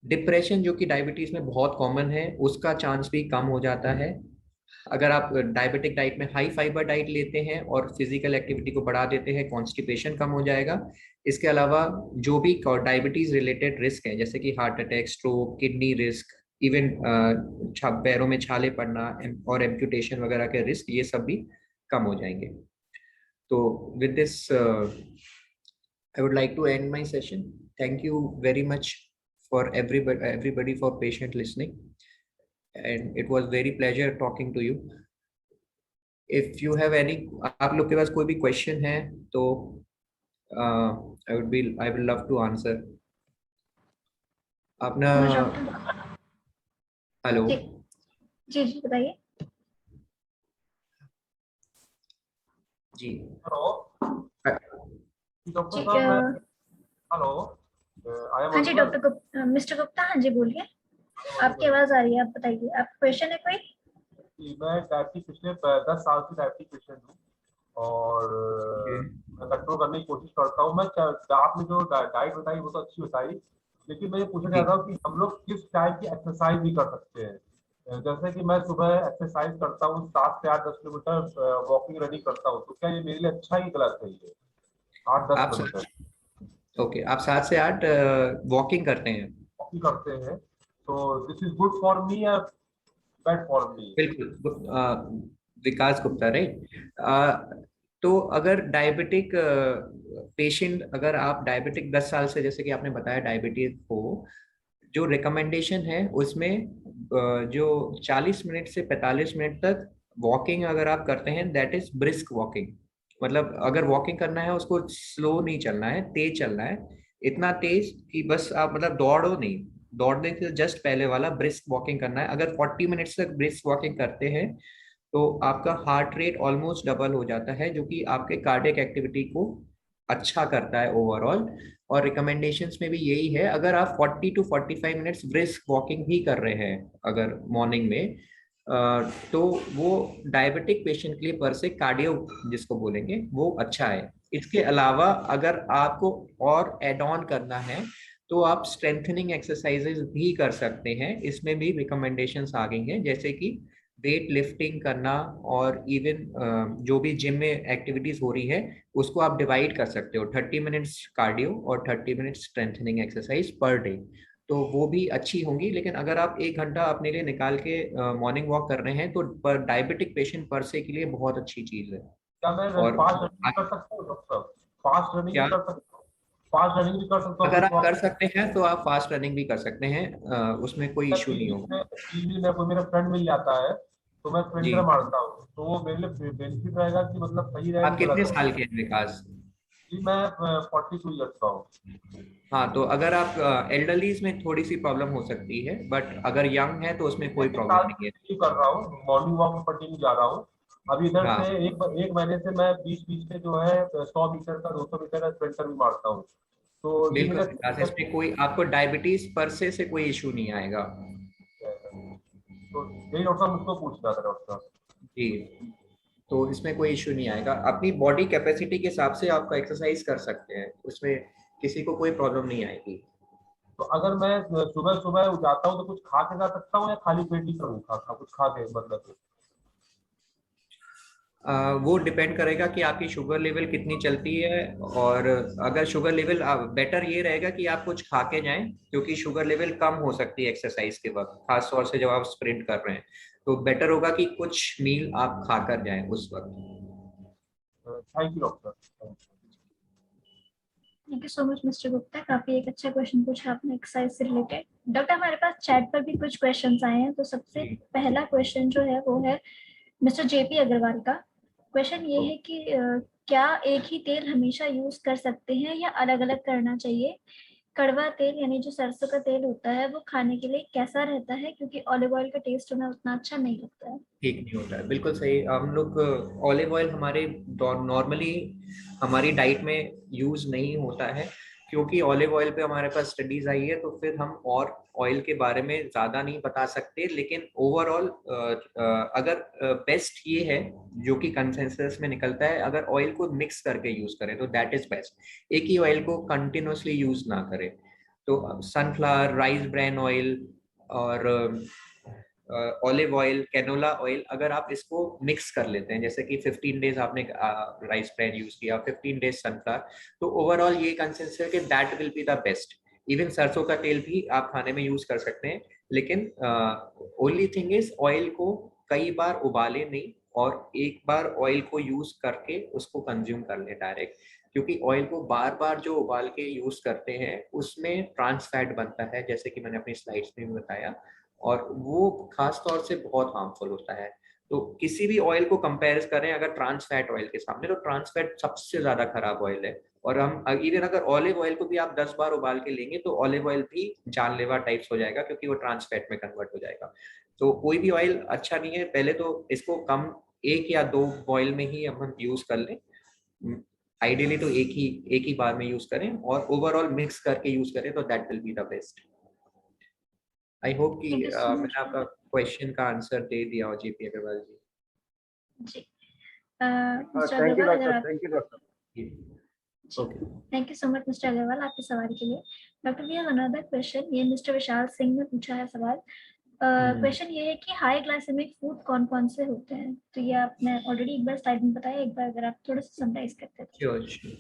डिप्रेशन जो कि डायबिटीज में बहुत कॉमन है, उसका चांस भी कम हो जाता है अगर आप डायबिटिक डाइट में हाई फाइबर डाइट लेते हैं और फिजिकल एक्टिविटी को बढ़ा देते हैं, कॉन्स्टिपेशन कम हो जाएगा। इसके अलावा जो भी डायबिटीज रिलेटेड रिस्क है, जैसे कि heart attack, stroke, kidney risk, even पैरों में छाले पड़ना और एम्पुटेशन वगैरह के रिस्क, ये सब भी कम हो जाएंगे। तो with this I would like to end my session. Thank you very much for everybody for patient listening, and it was very pleasure talking to you. If you have any, आप लोग के पास कोई भी क्वेश्चन है तो I will love to answer. अपना no doctor. Hello. जी जी जी बताइए। जी hello doctor जी साहब, मैं हेलो आई एम हाँ जी audible? Doctor Gupta, mister Gupta, हाँ जी बोलिए, आपकी आवाज आ रही है, आप बताइए, आप क्वेश्चन है कोई? मैं डायबिटीज पिछले 10 साल से डायबिटीज पेशेंट हूँ और मैं कंट्रोल करने की कोशिश करता हूँ। आपने जो डाइट बताई वो तो अच्छी बताई, लेकिन मैं ये पूछना जी चाहता हूँ कि हम लोग किस टाइप की एक्सरसाइज भी कर सकते हैं। जैसे कि मैं सुबह एक्सरसाइज करता हूँ, 7 से 8 10 किलोमीटर वॉकिंग रनिंग करता हूँ, तो क्या ये मेरे लिए अच्छा ही गलत है? ये 8-10 आप किलोमीटर ओके, आप 7 से 8 वॉकिंग करते हैं? वॉकिंग करते हैं, तो this is good for me या बैड फॉर मी? बिल्कुल। विकास गुप्ता, राइट। तो अगर डायबिटिक पेशेंट, अगर आप डायबिटिक 10 साल से, जैसे कि आपने बताया डायबिटीज हो, जो रिकमेंडेशन है उसमें जो 40 मिनट से 45 मिनट तक वॉकिंग अगर आप करते हैं, दैट इज ब्रिस्क वॉकिंग। मतलब अगर वॉकिंग करना है उसको स्लो नहीं चलना है, तेज चलना है, इतना तेज कि बस आप मतलब दौड़ो नहीं, दौड़ने से जस्ट पहले वाला ब्रिस्क वॉकिंग करना है। अगर 40 मिनट्स तक ब्रिस्क वॉकिंग करते हैं तो आपका हार्ट रेट ऑलमोस्ट डबल हो जाता है, जो कि आपके कार्डियक एक्टिविटी को अच्छा करता है ओवरऑल। और रिकमेंडेशंस में भी यही है, अगर आप 40 to 45 मिनट्स ब्रिस्क वॉकिंग भी कर रहे हैं अगर मॉर्निंग में, तो वो डायबिटिक पेशेंट के लिए पर से कार्डियो जिसको बोलेंगे वो अच्छा है। इसके अलावा अगर आपको और एड ऑन करना है तो आप स्ट्रेंथनिंग एक्सरसाइजेज भी कर सकते हैं, इसमें भी रिकमेंडेशंस आ गई हैं, जैसे कि वेट लिफ्टिंग करना, और इवन जो भी जिम में एक्टिविटीज हो रही है उसको आप डिवाइड कर सकते हो, 30 मिनट्स कार्डियो और 30 minutes strengthening exercise per day, तो वो भी अच्छी होंगी। लेकिन अगर आप 1 घंटा अपने लिए निकाल के मॉर्निंग वॉक कर रहे हैं तो पर डायबिटिक पेशेंट पर से के लिए बहुत अच्छी चीज है। क्या मैं और फास्ट रनिंग भी कर सकता हूँ डॉक्टर? फास्ट रनिंग भी क्या, कर सकता हूँ? फास्ट रनिंग भी कर सकता हूँ अगर कुछ आप कर वक्त? सकते हैं तो आप फास्ट रनिंग भी कर सकते हैं, उसमें कोई इशू नहीं होगा। टीवी में कोई मेरा फ्रेंड मिल जाता है तो मैं जी, स्प्रिंटर मारता हूँ, तो वो मेरे लिए बेनिफिट रहेगा कि मतलब सही रहेगा आप कि कितने गलत साल रहेगा? के हैं विकास? जी मैं 42 ईयर्स का हूँ। हाँ, तो अगर आप एल्डरलीज में थोड़ी सी प्रॉब्लम हो सकती है, बट अगर यंग है तो उसमें कोई मैं एक प्रॉब्लम साल नहीं है। से कर रहा हूँ, मॉर्निंग वॉक में कंटिन्यू जा रहा हूँ। अभी इधर से हाँ, एक महीने से मैं बीच बीच में जो है 100 मीटर का 200 मीटर का स्प्रिंटर भी मारता हूँ, तो ये बिल्कुल मेरा विकास, इसमें कोई आपको डायबिटीज पर से कोई इशू नहीं आएगा। तो यही डॉक्टर साहब मुझको पूछना था डॉक्टर साहब। जी, तो इसमें कोई इशू नहीं आएगा, अपनी बॉडी कैपेसिटी के हिसाब से आपका एक्सरसाइज कर सकते हैं, उसमें किसी को कोई प्रॉब्लम नहीं आएगी। तो अगर मैं सुबह सुबह जाता हूँ तो कुछ खा के जा सकता हूँ या खाली पेट ही करूँ, कुछ खा के मतलब? वो डिपेंड करेगा कि आपकी शुगर लेवल कितनी चलती है। और अगर शुगर लेवल बेटर ये रहेगा कि आप कुछ खा के जाएं, क्योंकि शुगर लेवल कम हो सकती है एक्सरसाइज के वक्त, खास तौर से जब आप स्प्रिंट कर रहे हैं। तो बेटर होगा कि कुछ मील आप खा कर जाएं उस वक्त। Thank you doctor. Thank you so much mister Gupta, काफी एक अच्छा क्वेश्चन पूछा आपने एक्सरसाइज से रिलेटेड। डॉक्टर हमारे पास चैट पर भी कुछ क्वेश्चंस आए हैं, तो सबसे पहला क्वेश्चन जो है वो है मिस्टर जेपी अग्रवाल का। क्वेश्चन ये है कि क्या एक ही तेल हमेशा यूज कर सकते हैं या अलग अलग करना चाहिए? कड़वा तेल यानी जो सरसों का तेल होता है वो खाने के लिए कैसा रहता है, क्योंकि ऑलिव ऑयल का टेस्ट हमें उतना अच्छा नहीं लगता है। ठीक नहीं होता है, बिल्कुल सही। हम लोग ऑलिव ऑयल हमारे नॉर्मली हमारी डाइट में यूज नहीं होता है, क्योंकि ऑलिव ऑयल पे हमारे पास स्टडीज आई है, तो फिर हम और ऑयल के बारे में ज्यादा नहीं बता सकते। लेकिन ओवरऑल अगर बेस्ट ये है जो कि कंसेंसस में निकलता है, अगर ऑयल को मिक्स करके यूज करें तो दैट इज बेस्ट। एक ही ऑयल को कंटिन्यूअसली यूज ना करें। तो सनफ्लावर, राइस ब्रैन ऑयल और ऑलिव ऑयल, कैनोला ऑयल, अगर आप इसको मिक्स कर लेते हैं, जैसे कि 15 डेज आपने राइस ब्रैन यूज किया, 15 डेज सनफ्लावर, तो ओवरऑल ये कंसेंसस है कि that will be the best. Even सरसों का तेल भी आप खाने में यूज कर सकते हैं, लेकिन ओनली थिंग इज ऑयल को कई बार उबाले नहीं, और एक बार ऑयल को यूज करके उसको कंज्यूम कर ले डायरेक्ट। क्योंकि ऑयल को बार बार जो उबाल के यूज करते हैं उसमें ट्रांस फैट बनता है, जैसे कि मैंने अपनी स्लाइड्स में भी बताया, और वो खास तौर से बहुत हार्मफुल होता है। तो किसी भी ऑयल को कंपेयर करें अगर ट्रांस फैट ऑयल के सामने, तो ट्रांस फैट सबसे ज्यादा खराब ऑयल है। और हम इवन अगर ऑलिव ऑयल को भी आप 10 बार उबाल के लेंगे तो ऑलिव ऑयल भी जानलेवा टाइप्स हो जाएगा, क्योंकि वो ट्रांस फैट में कन्वर्ट हो जाएगा। तो कोई भी ऑयल अच्छा नहीं है। पहले तो इसको कम, 1 या 2 बॉयल में ही हम यूज कर लें। आइडियली तो एक ही बार में यूज करें, और ओवरऑल मिक्स करके यूज करें, तो that will be the best. I hope कि थैंक यू सो मच। मैंने आपका क्वेश्चन का आंसर दे दिया हो जेपी अग्रवाल जी। जी मिस्टर थैंक यू अग्रवाल, अगर डॉक्टर, आप thank you doctor. Okay, thank you so much mister Agarwal आपके सवाल के लिए। Doctor we have another question, ये मिस्टर विशाल सिंह ने पूछा है सवाल। क्वेश्चन ये है कि हाई ग्लाइसेमिक फूड कौन कौन से होते हैं? तो ये आपने ऑलरेडी एक बार स्लाइड में बताया, एक बार अगर आप थोड़ा सा समराइज करते तो। Sure sure.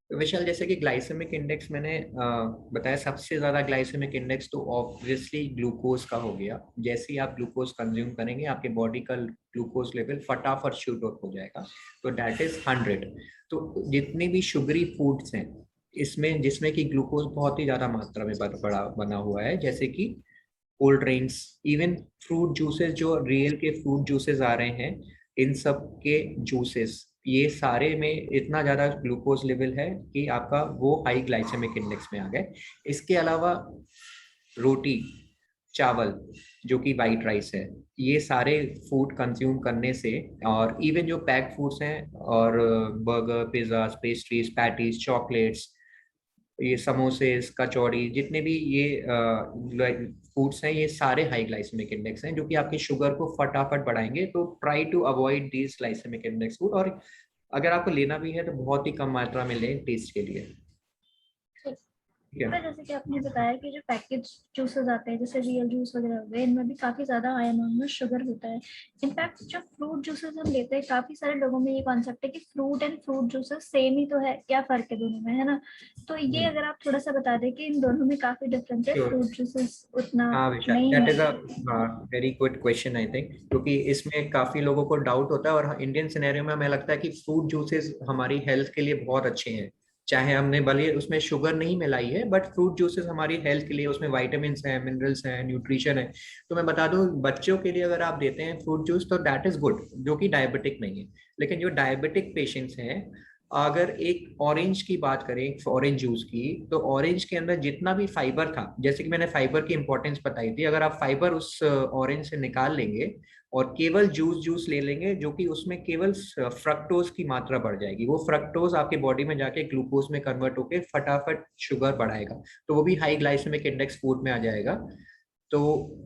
तो विशाल, जैसे कि ग्लाइसेमिक इंडेक्स मैंने बताया, सबसे ज्यादा ग्लाइसेमिक इंडेक्स तो ऑब्वियसली ग्लूकोज का हो गया। जैसे ही आप ग्लूकोज कंज्यूम करेंगे आपके बॉडी का ग्लूकोज लेवल फटाफट शूट अप हो जाएगा, तो दैट इज 100। तो जितने भी शुगरी फूड्स हैं इसमें, जिसमें कि ग्लूकोज बहुत ही ज्यादा मात्रा में बड़ा बना हुआ है, जैसे कि cold drinks, even fruit juices, जो रियल के फ्रूट जूसेस आ रहे हैं, इन सब के जूसेस, ये सारे में इतना ज्यादा ग्लूकोज लेवल है कि आपका वो हाई ग्लाइसेमिक इंडेक्स में आ गए। इसके अलावा रोटी, चावल, जो कि वाइट राइस है, ये सारे फूड कंज्यूम करने से, और इवन जो पैक्ड फूड्स हैं, और burger, pizza, pastries, patties, chocolates, ये समोसे, कचौड़ी, जितने भी ये फूड्स हैं, ये सारे हाई ग्लाइसेमिक इंडेक्स हैं, जो कि आपकी शुगर को फटाफट बढ़ाएंगे। तो try to avoid these glycemic index food, और अगर आपको लेना भी है तो बहुत ही कम मात्रा में लें टेस्ट के लिए। ठीक है। जैसे कि आपने बताया कि जो पैकेज जूसेस आते हैं जैसे रियल जूस वगैरह हो गए, इनमें भी काफी ज्यादा हाई अमाउंट में शुगर होता है। इनफैक्ट जो फ्रूट जूसेस हम लेते हैं, काफी सारे लोगों में ये कॉन्सेप्ट है कि fruit and fruit juices same ही तो है, क्या फर्क है दोनों में, है ना? तो ये अगर आप थोड़ा सा बता दें कि इन दोनों में काफी डिफरेंस है, Sure. फ्रूट जूसेस उतना हाँ विशाल, नहीं दैट है। Is a very good question I think, क्योंकि इसमें काफी लोगों को डाउट होता है। और इंडियन सिनेरियो में हमें लगता है कि फ्रूट जूसेस हमारी हेल्थ के लिए बहुत अच्छे हैं, चाहे हमने भले उसमें शुगर नहीं मिलाई है, बट फ्रूट जूसेस हमारी हेल्थ के लिए, उसमें वाइटामिन हैं, मिनरल्स हैं, न्यूट्रिशन है। तो मैं बता दूं, बच्चों के लिए अगर आप देते हैं फ्रूट जूस तो दैट इज गुड, जो कि डायबिटिक नहीं है। लेकिन जो डायबिटिक पेशेंट्स हैं, अगर एक ऑरेंज की बात करें, ऑरेंज जूस की, तो ऑरेंज के अंदर जितना भी फाइबर था, जैसे कि मैंने फाइबर की इंपॉर्टेंस बताई थी, अगर आप फाइबर उस ऑरेंज से निकाल लेंगे और केवल जूस ले लेंगे, जो कि उसमें केवल फ्रक्टोज की मात्रा बढ़ जाएगी, वो फ्रक्टोज आपके बॉडी में जाके ग्लूकोज में कन्वर्ट होके फटाफट शुगर बढ़ाएगा, तो वो भी हाई ग्लाइसेमिक इंडेक्स फूड में आ जाएगा। तो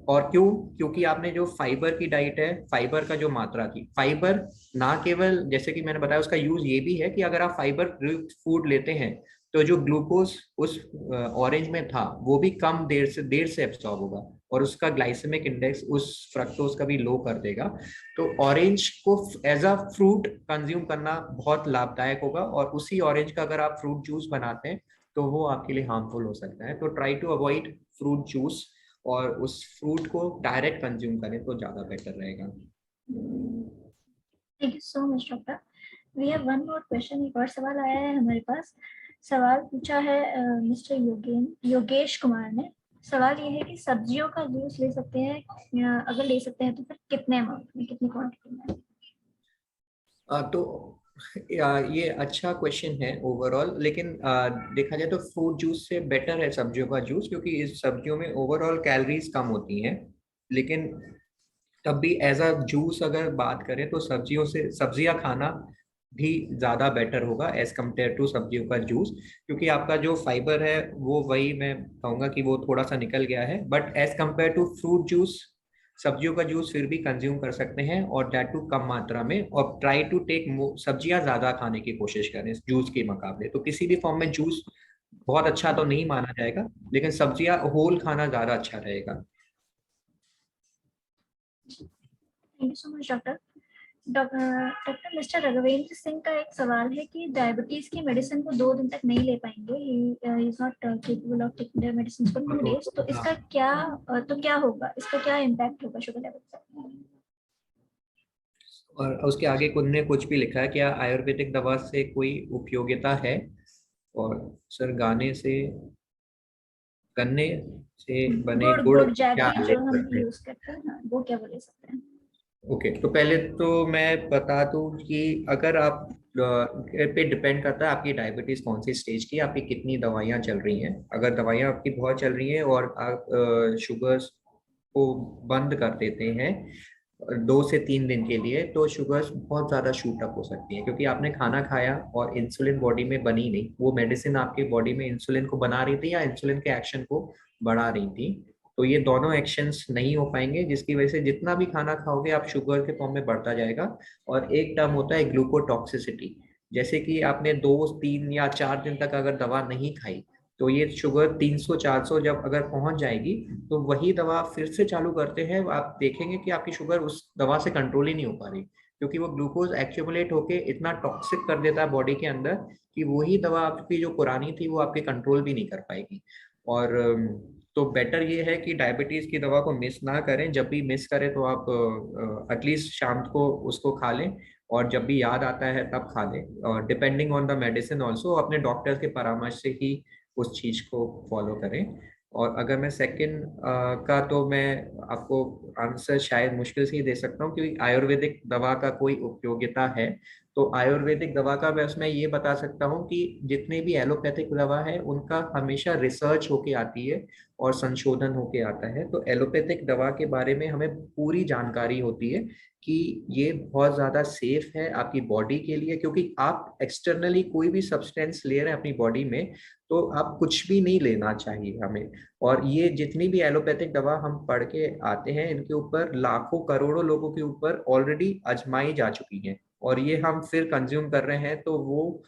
और क्यों? क्योंकि आपने जो फाइबर की डाइट है, फाइबर का जो मात्रा थी, फाइबर ना केवल, जैसे कि मैंने बताया, उसका यूज ये भी है कि अगर आप फाइबर फूड लेते हैं तो जो ग्लूकोज उस ऑरेंज में था वो भी कम देर से एब्सॉर्ब होगा और उसका ग्लाइसेमिक इंडेक्स उस फ्रक्टोज का भी लो कर देगा। तो ऑरेंज को एज अ फ्रूट कंज्यूम करना बहुत लाभदायक होगा, और उसी ऑरेंज का अगर आप फ्रूट जूस बनाते हैं तो वो आपके लिए हार्मफुल हो सकता है। तो try to avoid fruit juice और उस फ्रूट को डायरेक्ट कंज्यूम करें तो ज्यादा बेटर रहेगा। Thank you so much doctor. We have one more question. एक और सवाल आया है हमारे पास। सवाल पूछा है मिस्टर योगेश कुमार ने। सवाल ये है कि सब्जियों का जूस ले सकते हैं, अगर ले सकते हैं तो फिर कितने अमाउंट में, कितनी क्वांटिटी में? तो ये अच्छा क्वेश्चन है ओवरऑल, लेकिन देखा जाए तो फ्रूट जूस से बेटर है सब्जियों का जूस, क्योंकि इस सब्जियों में ओवरऑल कैलोरीज कम होती हैं। लेकिन तब भी एज अ जूस अगर बात करें तो सब्जियां खाना भी ज्यादा बेटर होगा एज कम्पेयर टू सब्जियों का जूस, क्योंकि आपका जो फाइबर है वो वही मैं कहूँगा कि वो थोड़ा सा निकल गया है। But as compare to fruit juice सब्जियों का जूस फिर भी कंज्यूम कर सकते हैं, और दैट टू कम मात्रा में। और ट्राई टू टेक सब्जियां ज्यादा खाने की कोशिश करें जूस के मुकाबले। तो किसी भी फॉर्म में जूस बहुत अच्छा तो नहीं माना जाएगा, लेकिन सब्जियां होल खाना ज्यादा अच्छा रहेगा। Thank you so much doctor. Doctor mister Raghuvendra Singh का एक सवाल है कि डायबिटीज की मेडिसिन को 2 दिन तक नहीं ले पाएंगे, he is not capable of taking their medicine for 2 days, तो इसका क्या क्या होगा, इसका क्या इम्पैक्ट होगा शुगर लेवल पर? और उसके आगे उनने कुछ भी लिखा है, क्या आयुर्वेदिक दवा से कोई उपयोगिता है? और सर गन्ने से बने गुड़ गुड़ गुड़ क्या जैगरी ले जो हम सकते हैं? यूज करते हैं, हाँ, वो क्या बोले सकते हैं? ओके, तो पहले तो मैं बता दूं कि अगर आप पे डिपेंड करता है आपकी डायबिटीज कौन सी स्टेज की है, आपकी कितनी दवाइयाँ चल रही हैं। अगर दवाइयाँ आपकी बहुत चल रही हैं और आप शुगर्स को बंद कर देते हैं 2 से 3 दिन के लिए, तो शुगर्स बहुत ज़्यादा शूट अप हो सकती हैं, क्योंकि आपने खाना खाया और इंसुलिन बॉडी में बनी नहीं। वो मेडिसिन आपके बॉडी में इंसुलिन को बना रही थी या इंसुलिन के एक्शन को बढ़ा रही थी, तो ये दोनों एक्शंस नहीं हो पाएंगे, जिसकी वजह से जितना भी खाना खाओगे आप शुगर के फॉर्म में बढ़ता जाएगा। और एक टर्म होता है ग्लूकोटॉक्सिसिटी, जैसे कि आपने 2 3 या 4 दिन तक अगर दवा नहीं खाई तो ये शुगर 300 400 जब अगर पहुंच जाएगी तो वही दवा फिर से चालू करते हैं, आप देखेंगे कि आपकी शुगर उस दवा से कंट्रोल ही नहीं हो पा रही, क्योंकि वो ग्लूकोज एक्यूमुलेट होके इतना टॉक्सिक कर देता है बॉडी के अंदर कि वही दवा आपकी जो पुरानी थी वो आपके कंट्रोल भी नहीं कर पाएगी। और तो बेटर ये है कि डायबिटीज की दवा को मिस ना करें। जब भी मिस करें तो आप एटलीस्ट शाम को उसको खा लें, और जब भी याद आता है तब खा लें, और depending on the medicine also अपने डॉक्टर के परामर्श से ही उस चीज को फॉलो करें। और अगर मैं सेकंड का, तो मैं आपको आंसर शायद मुश्किल से ही दे सकता हूँ, क्योंकि आयुर्वेदिक दवा का कोई उपयोगिता है। तो आयुर्वेदिक दवा का मैं उसमें ये बता सकता हूँ कि जितने भी एलोपैथिक दवा है उनका हमेशा रिसर्च होके आती है और संशोधन होके आता है। तो एलोपैथिक दवा के बारे में हमें पूरी जानकारी होती है कि ये बहुत ज़्यादा सेफ है आपकी बॉडी के लिए, क्योंकि आप एक्सटर्नली कोई भी सब्सटेंस ले रहे हैं अपनी बॉडी में तो आप कुछ भी नहीं लेना चाहिए हमें। और ये जितनी भी एलोपैथिक दवा हम पढ़ के आते हैं इनके ऊपर लाखों करोड़ों लोगों के ऊपर ऑलरेडी आजमाई जा चुकी हैं, और ये हम फिर कंज्यूम कर रहे हैं, तो वो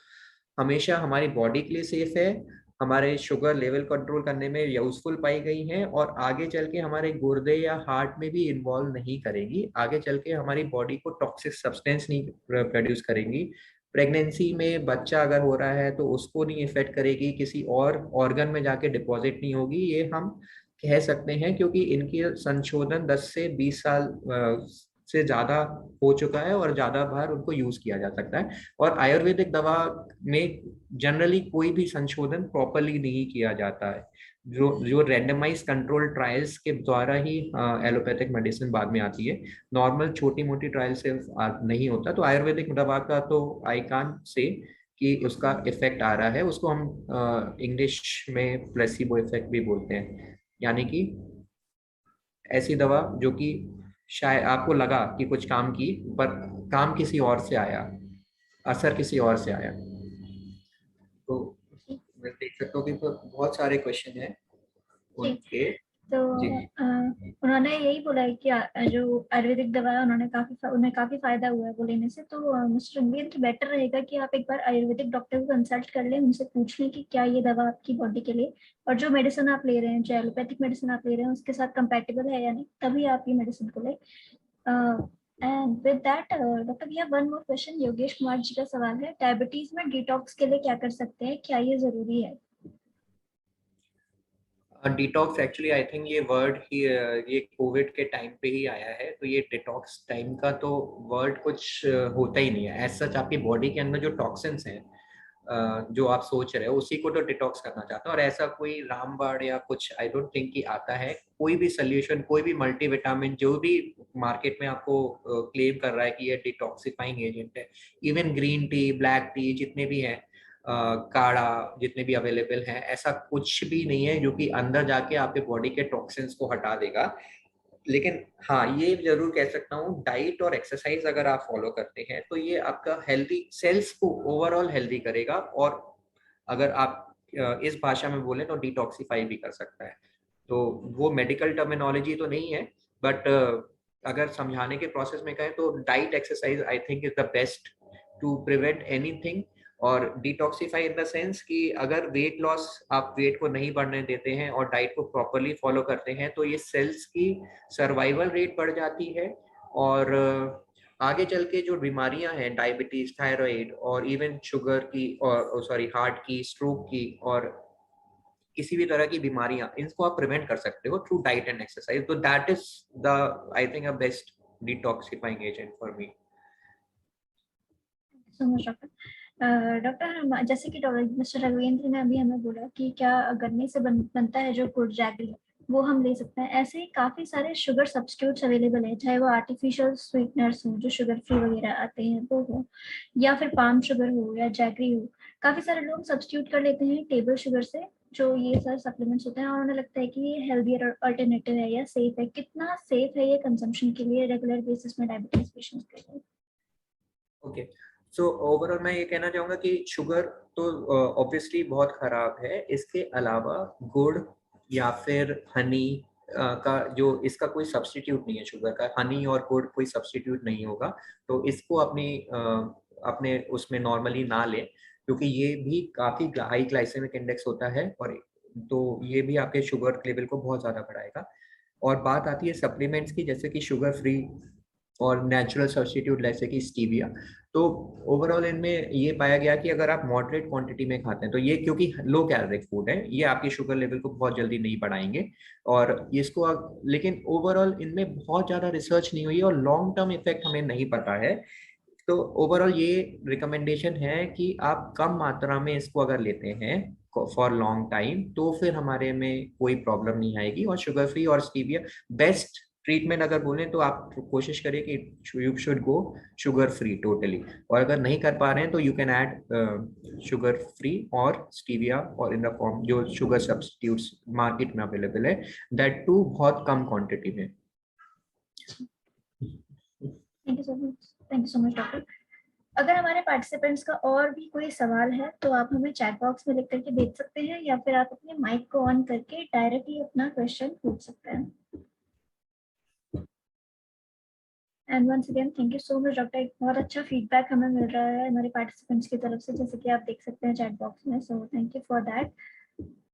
हमेशा हमारी बॉडी के लिए सेफ है, हमारे शुगर लेवल कंट्रोल करने में यूजफुल पाई गई हैं, और आगे चल के हमारे गुर्दे या हार्ट में भी इन्वॉल्व नहीं करेगी, आगे चल के हमारी बॉडी को टॉक्सिक सब्सटेंस नहीं प्रोड्यूस करेगी। प्रेगनेंसी में बच्चा अगर हो रहा है तो उसको नहीं इफेक्ट करेगी, किसी और ऑर्गन में जाके डिपॉजिट नहीं होगी, ये हम कह सकते हैं, क्योंकि इनकी संशोधन 10 से 20 साल से ज्यादा हो चुका है और ज्यादा बार उनको यूज किया जा सकता है। और आयुर्वेदिक दवा में जनरली कोई भी संशोधन प्रॉपरली नहीं किया जाता है, जो जो रैंडमाइज कंट्रोल ट्रायल्स के द्वारा ही एलोपैथिक मेडिसिन बाद में आती है। नॉर्मल छोटी मोटी ट्रायल से नहीं होता। तो आयुर्वेदिक दवा का तो आई कांट से कि उसका इफेक्ट आ रहा है, उसको हम इंग्लिश में प्लेसिबो इफेक्ट भी बोलते हैं, यानी कि ऐसी दवा जो कि शायद आपको लगा कि कुछ काम की, पर काम किसी और से आया, असर किसी और से आया। तो मैं देख सकता हूँ कि तो बहुत सारे क्वेश्चन हैं जी। उनके। तो जी उन्होंने यही बोला है कि जो आयुर्वेदिक दवा है उन्हें काफी फायदा हुआ है वो लेने से। तो मिस्टर रणवीर, बेटर रहेगा कि आप एक बार आयुर्वेदिक डॉक्टर को कंसल्ट कर लें, उनसे पूछ लें कि क्या ये दवा आपकी बॉडी के लिए और जो मेडिसिन आप ले रहे हैं, जो एलोपैथिक मेडिसिन आप ले रहे हैं, उसके साथ कंपैटिबल है या नहीं, तभी आप ये मेडिसिन को लें। And with that doctor, we have one more question. Yogesh Kumar ji का सवाल है, डायबिटीज में डिटॉक्स के लिए क्या कर सकते हैं, क्या ये जरूरी है? डिटॉक्स एक्चुअली आई थिंक ये वर्ड ही ये कोविड के टाइम पे ही आया है, तो ये डिटॉक्स टाइम का तो वर्ड कुछ होता ही नहीं है एज सच। आपकी बॉडी के अंदर जो टॉक्सिन्स हैं जो आप सोच रहे हो उसी को तो डिटॉक्स करना चाहते हो, और ऐसा कोई रामबाण या कुछ आई डोंट थिंक कि आता है। कोई भी सोल्यूशन, कोई भी मल्टीविटामिन जो भी मार्केट में आपको क्लेम कर रहा है कि ये डिटॉक्सिफाइंग एजेंट है, even green tea, black T, जितने भी हैं काढ़ा, जितने भी अवेलेबल हैं, ऐसा कुछ भी नहीं है जो कि अंदर जाके आपके बॉडी के टॉक्सिन्स को हटा देगा। लेकिन हाँ, ये जरूर कह सकता हूँ, डाइट और एक्सरसाइज अगर आप फॉलो करते हैं तो ये आपका हेल्दी सेल्स को ओवरऑल हेल्दी करेगा, और अगर आप इस भाषा में बोले तो डिटॉक्सिफाई भी कर सकता है। तो वो मेडिकल टर्मिनोलॉजी तो नहीं है, बट अगर समझाने के प्रोसेस में कहें तो diet exercise I think is the best to prevent anything. और डिटॉक्सिफाई इन द सेंस कि अगर वेट लॉस, आप वेट को नहीं बढ़ने देते हैं और डाइट को प्रॉपरली फॉलो करते हैं, तो ये सेल्स की सर्वाइवल रेट बढ़ जाती है। और आगे चल के जो बीमारियां हैं, डायबिटीज, थायराइड और इवन शुगर की और सॉरी हार्ट की, स्ट्रोक की और किसी भी तरह की बीमारियां, इनको आप प्रिवेंट कर सकते हो थ्रू डाइट एंड एक्सरसाइज। तो that is the I think a best detoxifying agent for me. So much doctor. Doctor, जैसे कि डॉक्टर मिस्टर रघुवेंद्र ने अभी हमें बोला कि क्या गन्ने से बनता है जो गुड़ जैगरी, वो हम ले सकते हैं। ऐसे ही काफी सारे शुगर सब्स्टिट्यूट्स अवेलेबल है, चाहे वो आर्टिफिशियल स्वीटनर्स हो जो शुगर फ्री वगैरह आते हैं वो हो, या फिर पाम शुगर हो या जैगरी हो। काफी सारे लोग सब्स्टिट्यूट कर लेते हैं टेबल शुगर से, जो ये सारे सप्लीमेंट्स होते हैं, और उन्हें लगता है कि ये हेल्दियर अल्टरनेटिव है या सेफ है। कितना सेफ है ये कंजम्पशन के लिए रेगुलर बेसिस में डायबिटीज पेशेंट्स के लिए? ओके, सो ओवरऑल मैं ये कहना चाहूंगा कि शुगर तो ऑब्वियसली बहुत खराब है। इसके अलावा गुड़ या फिर हनी का जो इसका कोई सब्स्टिट्यूट नहीं है, शुगर का हनी और गुड़ कोई सब्स्टिट्यूट नहीं होगा। तो इसको अपने उसमें नॉर्मली ना लें, क्योंकि ये भी काफी हाई ग्लाइसेमिक इंडेक्स होता है, और तो ये भी आपके शुगर लेवल को बहुत ज्यादा बढ़ाएगा। और बात आती है सप्लीमेंट्स की, जैसे कि शुगर फ्री और नेचुरल सब्स्टिट्यूट जैसे कि स्टीविया। तो ओवरऑल इनमें ये पाया गया कि अगर आप मॉडरेट क्वांटिटी में खाते हैं तो ये, क्योंकि लो कैलोरिक फूड है, ये आपकी शुगर लेवल को बहुत जल्दी नहीं बढ़ाएंगे। और इसको लेकिन ओवरऑल इनमें बहुत ज्यादा रिसर्च नहीं हुई और लॉन्ग टर्म इफेक्ट हमें नहीं पता है। तो ओवरऑल ये रिकमेंडेशन है कि आप कम मात्रा में इसको अगर लेते हैं फॉर लॉन्ग टाइम, तो फिर हमारे में कोई प्रॉब्लम नहीं आएगी। और शुगर फ्री और स्टीविया बेस्ट ट्रीटमेंट अगर बोलें तो आप कोशिश करिए कि you should go sugar free totally. और अगर नहीं कर पा रहे हैं तो you can add sugar free और स्टीविया और इन द फॉर्म जो शुगर सब्स्टिट्यूट्स मार्केट में अवेलेबल है, दैट टू बहुत कम क्वांटिटी में। Thank you so much, thank you so much doctor. अगर हमारे पार्टिसिपेंट्स का और भी कोई सवाल है तो आप हमें चैट बॉक्स में लिख करके भेज सकते हैं, या फिर आप अपने माइक को ऑन करके डायरेक्टली अपना क्वेश्चन पूछ सकते हैं। And once again thank you so much doctor. एक बहुत अच्छा फीडबैक हमें मिल रहा है हमारे पार्टिसिपेंट्स की तरफ से, जैसे कि आप देख सकते हैं चैट बॉक्स में। So thank you for that.